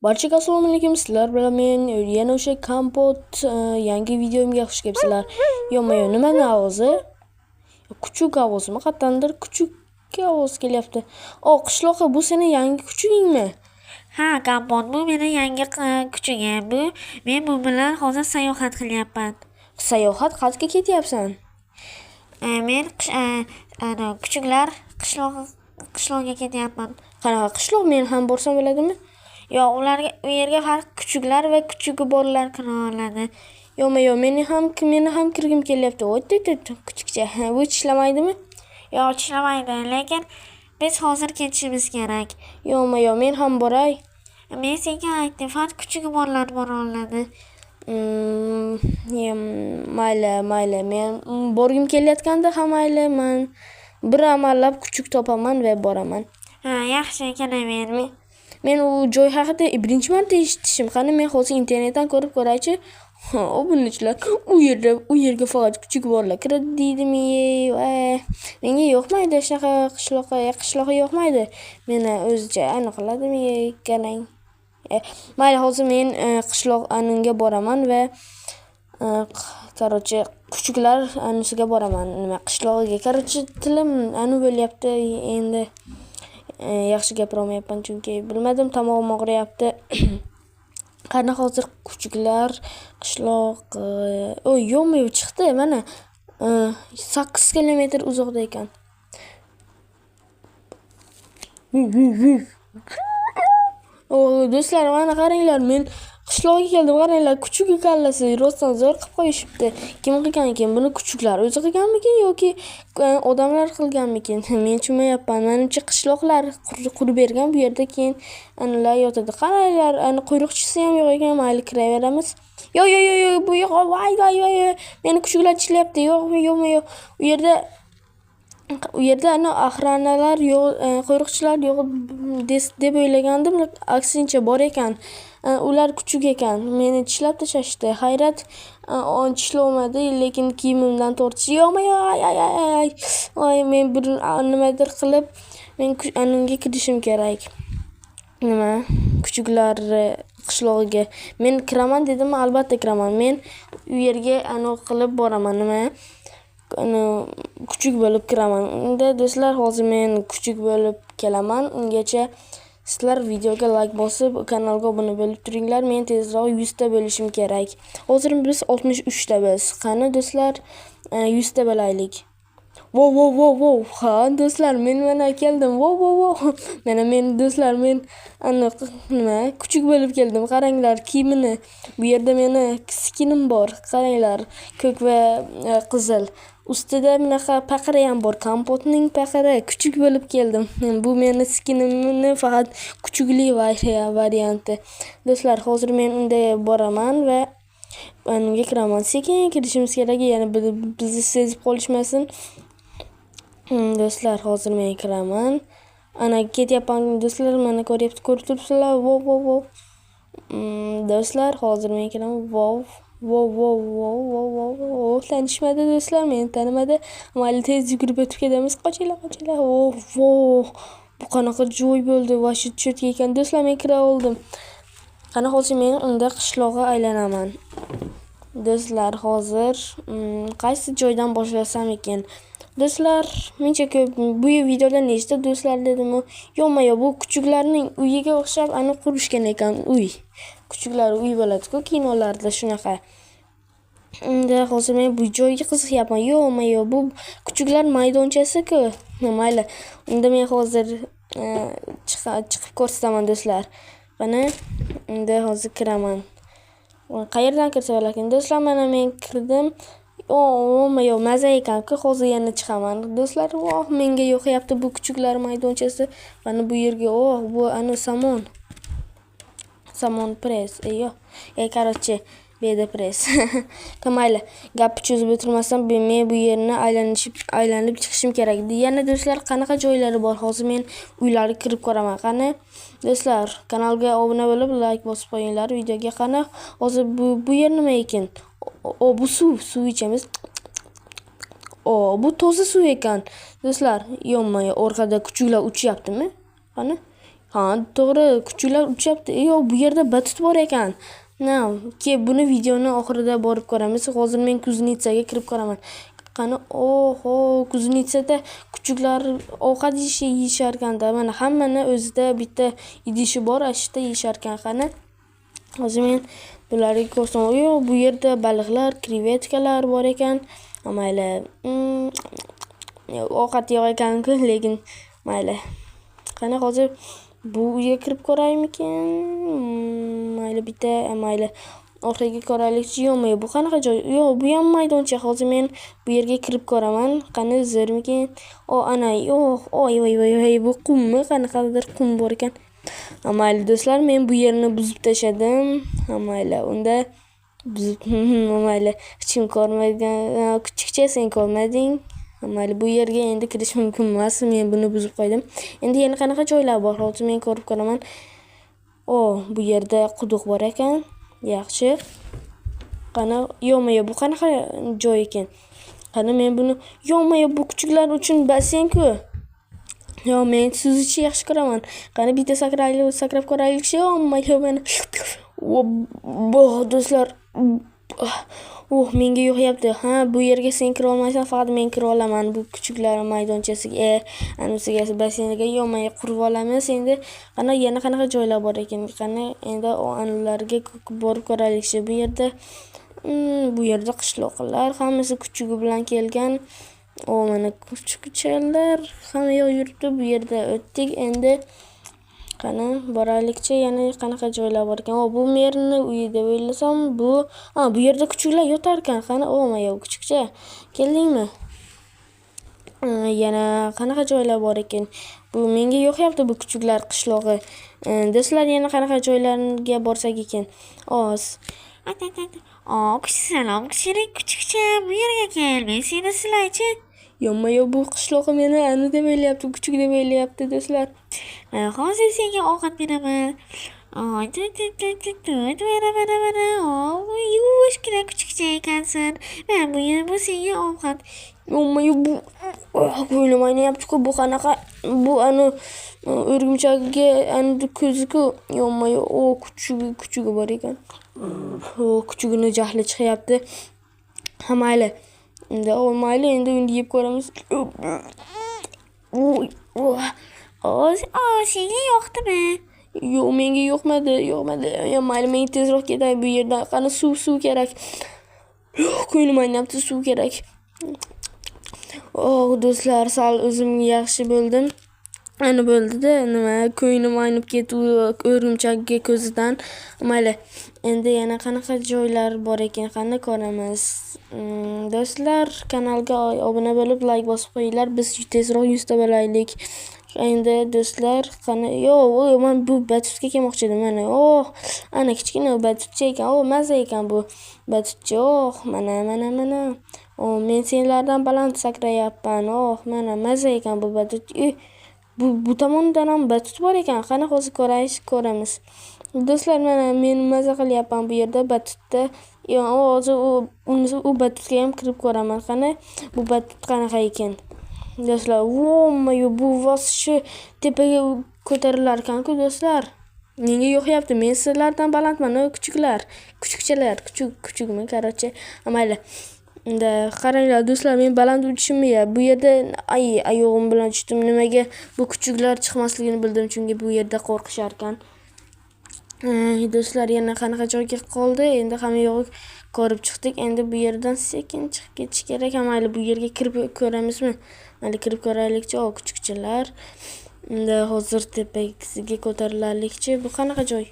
Barchaga assalomu alaykum. Sizlar bilan men yana o'sha kompot yangi videomga xush kelibsizlar. Yo'q-yo'q, nima ovozi? Kuchuk ovozimi? Qatdandir kuchuk ovoz kelyapti. Qishloqqa, bu seni yangi kuchugingmi? Ha, kompot, bu meni yangi kuchugim. Men bu bilan hozir sayohat qilyapman. Sayohat qayerga ketyapsan? Men kuchuklar qishloqqa ketyapman. Qanaqa qishloq? Men ham borsam bo'ladimi? Yo'q, u yerga faqat kuchuklar va kuchugi borlar kira oladi. Yo'q, meni ham kirgim kelyapti. Kuchukcha. Bu ishlamaydimi? Yo'q, ishlamaydi, lekin biz hozir ketishimiz kerak. Yo'q, men ham boray. Men senga aytdim, faqat kuchugi borlar bora oladi. Mayli. Men borgim kelayotganda ham mayli, men bir amallab kuchuk topaman va boraman. Ha, yaxshi, kelaver. Men u joy haqida birinchi marta eshitishim. Qani men hozir internetdan ko'rib ko'raychi. Obunachilar, u yerga faqat kuchuk borlar kiradi deydimi? Menga yo'qmaydi shunaqa qishloqqa yo'qmaydi. Meni o'zicha aniqladimi galang. Mayli, hozir men qishloq aninga boraman va kuchuklar anisiga boraman. Nima qishlog'iga? Tilim anu bo'lyapti endi. Yaxshi gapira olmayapman chunki bilmadim, tomog'im og'riyapti. Qani hozir kuchuklar qishloq yo'q chiqdi, mana 8 kilometr uzoqda ekan. Do'stlar, mana qaranglar, men qishloqqa keldim. Qaranglar, kuchugi kallasi rostdan zo'r qilib qo'yishibdi. Kim qilgan ekan buni? Kuchuklar o'zi qilganmikin yoki odamlar qilganmikin? Men tushunmayapman. Menimcha qishloqlar qurib bergan, bu yerda keyin anilar yotadi. Qaranglar, quyruqchisi ham yo'q ekan. Mayli, kiraveramiz. Yo'q, bu yo'q. Voy. Meni kuchuklar tishlayapti. Yo'q. U yerda охраналар yo'q, quyruqchilar yo'q deb o'ylagandim, aksincha bor ekan. Ular kuchuk ekan. Meni tishlab tashlashdi. Hayrat, tishlolmadi, lekin kiyimimdan tortish. Yo'q, men bir nimadir qilib, men anunga kirishim kerak. Nima? Kuchuklar qishlog'iga. Men kiraman dedim, albatta kiraman. Men u yerga qilib boraman. Nima? Kuchuk bo'lib kiraman. Unda do'stlar, hozir men kuchuk bo'lib kelaman. Ungacha sizlar videoga like bosib, kanalga obuna bo'lib turinglar. Men tezroq 100 ta bo'lishim kerak. Hozir biz 63 ta biz. Qani do'stlar, 100 ta bo'laylik. Wow. Ha, do'stlar, men mana keldim. Wow. Mana men do'stlar, men nima kuchuk bo'lib keldim. Qaranglar, kiyimini. Bu yerda meni skinim bor. Qaranglar, ko'k va qizil. Ustida bunaqa paqiri ham bor. Kompotning paqiri. Kuchuk bo'lib keldim. Bu meni skinimni faqat kuchukli varianti. Do'stlar, hozir men unda boraman va unga kiraman. Sekin kirishimiz kerak, ya'ni bizni sezib qolishmasin. Do'stlar, hozir men kiraman. Ketyapman do'stlar, mana ko'rib turibsizlar. Wow. Do'stlar, hozir men kiraman. Wow. Tanishmadi do'stlar, meni tanimadi. Mayli, tez yugurib o'tib ketamiz. Qochinglar. Bu qanaqa joy bo'ldi? Vosh cho'tga ekan. Do'stlar, men kira oldim. Qani hozir men unda qishlog'iga aylanaman. Do'stlar, hozir qaysi joydan boshlasam ekan? Do'stlar, mencha ko'p bu videoda nechta do'stlar dedim-ku? Yo'q, bu kuchuklarning uyiga o'xshab qurishgan ekan uy. Kuchuklar uy bo'ladi-ku kinolarda shunaqa. Unda hozir men bu joyga qiziqyapman. Yo'q, bu kuchuklar maydonchasi-ku. Mayli. Unda men hozir chiqib ko'rsataman do'stlar. Qani, unda hozir kiraman. Qayerdan kirsa bo'larkan? Do'stlar, mana men kirdim. Yo'q, maza ekan-ku. Hozir yana chiqaman. Do'stlar, menga yo'qyapti bu kuchuklar maydonchasi. Mana bu yerga, bu Samon press. Короче, beda press. Mayli, gapni cho'zib o'tirmasam, men bu yerni aylanib chiqishim kerak. Yana do'stlar, qanaqa joylari bor? Hozir men uylarga kirib ko'raman. Qani do'stlar, kanalga obuna bo'lib, like bosib qo'yinglar videoga. Qani hozir bu yer nima ekan? Bu suv ichamiz. Bu toza suv ekan. Do'stlar, yo'q, orqada kuchuklar uchyaptimi? Qani? Ha, to'g'ri, kuchuklar uchyapti. Yo'q, bu yerda batut bor ekan. Buni videoni oxirida borib ko'ramiz. Hozir men kuznitsaga kirib ko'raman. Qani, oho, kuznitsada kuchuklar ovqat yeyishar ekanda. Mana hammani o'zida bitta idishi bor, ashita yeyishar ekan. Qani, hozir men bularga ko'rsam, yo'q, bu yerda baliqlar, krevetkalar bor ekan. Mayli. Ovqat yo'q ekan-ku, lekin mayli. Qani, hozir bu uyga kirib ko'raymikin? Mayli, bitta, mayli. Orqaga ko'raylikchi. Yo'qmi? Bu qanaqa joy? Yo'q, bu ham maydoncha. Hozir men bu yerga kirib ko'raman. Qani, zo'rmikin? Ana, yo'q. Oy, bu qummi? Qanaqadir qum bor ekan. Mayli do'stlar, men bu yerni buzib tashadim. Mayli, unda buzib, mayli. Hech kim ko'rmagan. Kuchukcha, sen ko'rmading. Mayli, bu yerga endi kirish mumkin emas. Men buni buzib qo'ydim. Endi yana qanaqa joylar bor? Hozir men ko'rib ko'raman. Bu yerda quduq bor ekan. Yaxshi. Qani, yo'qmi, bu qanaqa joy ekan? Qani, men buni yo'qmi, bu kuchuklar uchun basseyn-ku. Yo'q, men suzishni yaxshi ko'raman. Qani, bitta sakrab ko'raylikchi. Mana. Do'stlar. Menga yo'qyapti. Bu yerga sen kira olmaysan, faqat men kira olaman bu kuchuklar maydonchasiga, anisiga, basseyniga. Yo'qmi, qurib olamiz endi. Qani, yana qanaqa joylar bor ekan? Qani, endi anlarga borib ko'raylikchi. Bu yerda qishloqlar, hammasi kuchugi bilan kelgan. Mana kuchukchalar hamma yoq yuribdi. Bu yerda o'tdik. Endi qani, boraylikchi. Yana qanaqa joylar bor ekan? Bu merni uyi deb o'ylasam, bu yerda kuchuklar yotar ekan. Qani, kuchukcha, keldingmi? Yana qanaqa joylar bor ekan? Bu menga yo'qyapti bu kuchuklar qishlog'i. Do'stlar, yana qanaqa joylarga borsak ekan? Salom, kichik kuchukcha, bu yerga kel. Men seni silaychi. Yo'qmi, bu qishlog'i meni ani deb o'ylayapti, kuchuk deb o'ylayapti do'stlar. Hozir senga ovqat beraman. Mana. Yuvoshgina kuchukcha ekansan. Bu senga ovqat. Yo'qmi, bu ko'nglim aynayapti-ku. Bu qanaqa? Bu o'rgimchakga ko'zi-ku. Yo'qmi, kuchugi bor ekan. Kuchugini jahli chiqyapti. Mayli. Mayli, endi uni yeb ko'ramiz. Senga yoqdimi? Yo'q, menga yo'qmadi. Mayli, men tezroq ketay bu yerdan. Qani, suv kerak. Ko'nglim aynayapti, suv kerak. Do'stlar, sal o'zimga yaxshi bo'ldim. Bo'ldi-da, nima, ko'nglim aynib ketdi o'rgimchakga ko'zidan. Mayli, endi yana qanaqa joylar bor ekan? Qani, ko'ramiz. Do'stlar, kanalga obuna bo'lib, like bosib qo'yinglar. Biz tezroq 100 ta bo'laylik. Endi do'stlar, qani, men bu batutga kelmoqchi edim. Ana kichkina batutcha ekan. Mazza ekan bu batutcha. Mana. Men senlardan baland sakrayapman. Mana mazza ekan bu batut. Bu tomondan ham batut bor ekan. Qani, hozir ko'ramiz. Do'stlar, mana men mazza qilyapman bu yerda batutda. Hozir u batutga ham kirib ko'raman. Qani, bu batut qanaqa ekan? Do'stlar, bu voschi tepaga ko'tarilar ekan-ku do'stlar. Menga yo'qyapti. Men sizlardan balandman, kuchukchalar, kuchugmi, qarochi. Mayli. Unda qaranglar do'stlar, men baland uchishimmi? Bu yerda oyog'im bilan tushdim. Nimaga bu kuchuklar chiqmasligini bildim, chunki bu yerda qo'rqishar ekan. Do'stlar, yana qanaqa joyga qoldi? Endi hamma yo'q ko'rib chiqdik. Endi bu yerdan sekin chiqib ketish kerak. Mayli, bu yerga kirib ko'ramizmi? Mayli, kirib ko'raylikchi, kuchukchalar. Endi hozir tepasiga ko'tarilarlikchi. Bu qanaqa joy?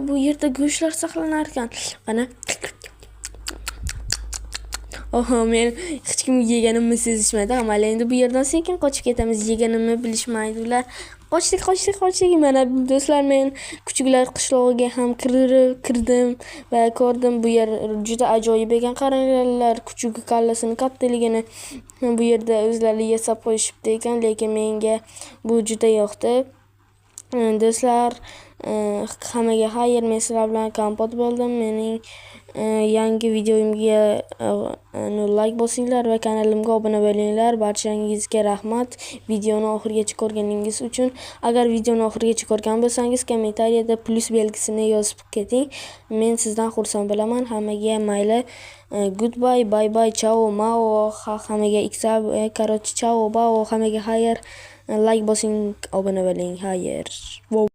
Bu yerda go'shtlar saqlanar ekan. Qani. Men hech kim yeganimni sezishmadi. Mayli, endi bu yerdan sekin qochib ketamiz. Yeganimni bilishmaydi ular. Qochdik. Mana do'stlar, men kuchuklar qishlog'iga ham kirdim va ko'rdim. Bu yer juda ajoyib ekan. Qaranglar, kuchuk kallasini kattaligini bu yerda o'zlari yasab qo'yishibdi ekan, lekin menga bu juda yoqdi. Do'stlar, Hammaga xayr, men sizlar bilan kompot bo'ldim. Mening yangi videomga like bosinglar va kanalimga obuna bo'linglar. Barchangizga rahmat videoni oxirigacha ko'rganingiz uchun. Agar videoni oxirigacha ko'rgan bo'lsangiz, kommentariyada plus belgisini yozib keting. Men sizdan xursand bo'laman. Hammaga mayli. Goodbye, bye bye, ciao, mao. Hammaga korotchi ciao, bao. Hammaga xayr. Like bosing, obuna bo'ling. Xayr.